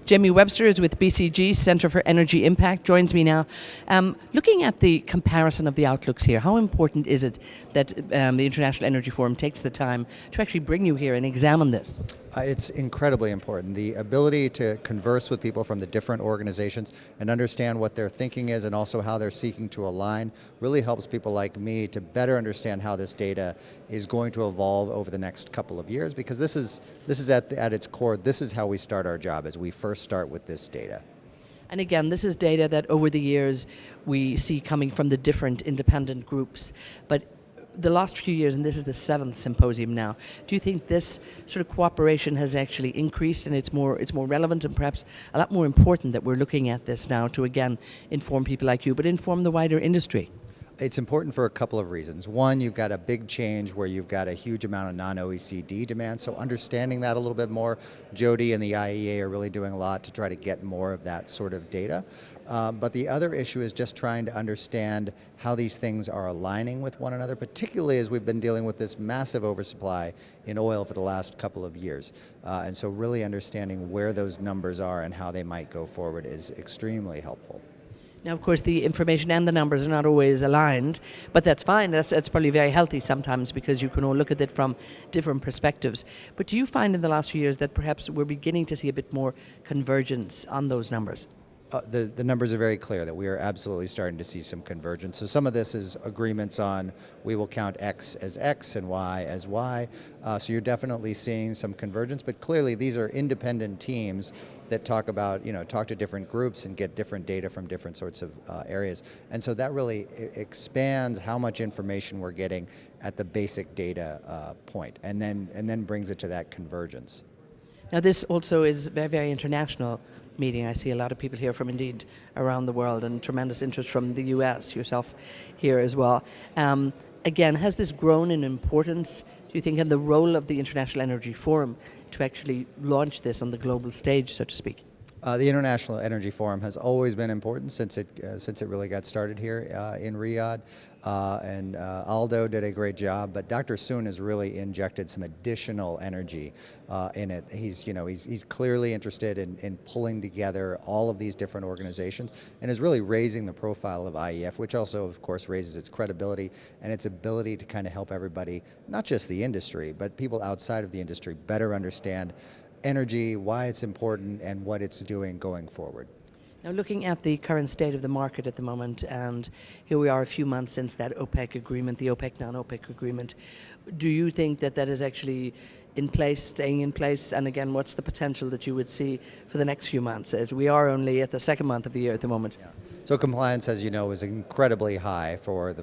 Jamie Webster is with BCG, Centre for Energy Impact, joins me now. Looking at the comparison of the outlooks here, how important is it that the International Energy Forum takes the time to actually bring you here and examine this? It's incredibly important. The ability to converse with people from the different organizations and understand what their thinking is and also how they're seeking to align really helps people like me to better understand how this data is going to evolve over the next couple of years, because this is at its core, this is how we start our job, as we first start with this data. And again, this is data that over the years we see coming from the different independent groups, but the last few years, and this is the 7th symposium now, do you think this sort of cooperation has actually increased and it's more relevant and perhaps a lot more important that we're looking at this now to again inform people like you, but inform the wider industry? It's important for a couple of reasons. One, you've got a big change where you've got a huge amount of non-OECD demand, so understanding that a little bit more. Jody and the IEA are really doing a lot to try to get more of that sort of data. But the other issue is just trying to understand how these things are aligning with one another, particularly as we've been dealing with this massive oversupply in oil for the last couple of years. And so really understanding where those numbers are and how they might go forward is extremely helpful. Now, of course, the information and the numbers are not always aligned, but that's fine. That's probably very healthy sometimes because you can all look at it from different perspectives. But do you find in the last few years that perhaps we're beginning to see a bit more convergence on those numbers? The numbers are very clear that we are absolutely starting to see some convergence. So some of this is agreements on we will count X as X and Y as Y. So you're definitely seeing some convergence, but clearly these are independent teams that talk about, talk to different groups and get different data from different sorts of areas. And so that really expands how much information we're getting at the basic data point, and then brings it to that convergence. Now this also is very, very international meeting. I see a lot of people here from indeed around the world and tremendous interest from the US, yourself here as well. Again, has this grown in importance, do you think, in the role of the International Energy Forum to actually launch this on the global stage, so to speak? The International Energy Forum has always been important since it really got started here in Riyadh, and Aldo did a great job. But Dr. Soon has really injected some additional energy in it. He's clearly interested in pulling together all of these different organizations and is really raising the profile of IEF, which also, of course, raises its credibility and its ability to kind of help everybody, not just the industry, but people outside of the industry, better understand energy, why it's important, and what it's doing going forward. Now, looking at the current state of the market at the moment, and here we are a few months since that OPEC agreement, the OPEC non-OPEC agreement, do you think that that is actually in place, staying in place? And again, what's the potential that you would see for the next few months, as we are only at the second month of the year at the moment? Yeah. So compliance, as you know, is incredibly high for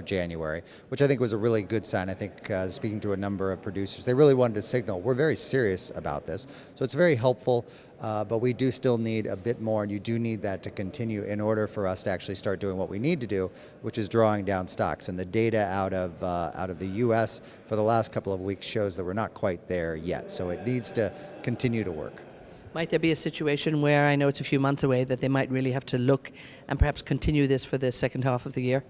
January, which I think was a really good sign. I think speaking to a number of producers, they really wanted to signal we're very serious about this. So it's very helpful, but we do still need a bit more, and you do need that to continue in order for us to actually start doing what we need to do, which is drawing down stocks. And the data out of the U.S. for the last couple of weeks shows that we're not quite there yet. So it needs to continue to work. Might there be a situation where, I know it's a few months away, that they might really have to look and perhaps continue this for the second half of the year?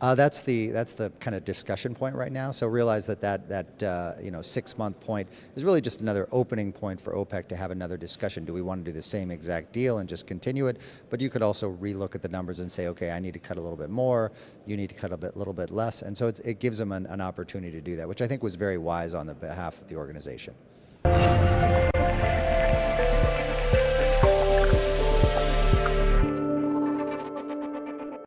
That's the kind of discussion point right now. So realize that 6-month point is really just another opening point for OPEC to have another discussion. Do we want to do the same exact deal and just continue it? But you could also relook at the numbers and say, okay, I need to cut a little bit more. You need to cut a little bit less. And so it gives them an opportunity to do that, which I think was very wise on the behalf of the organization.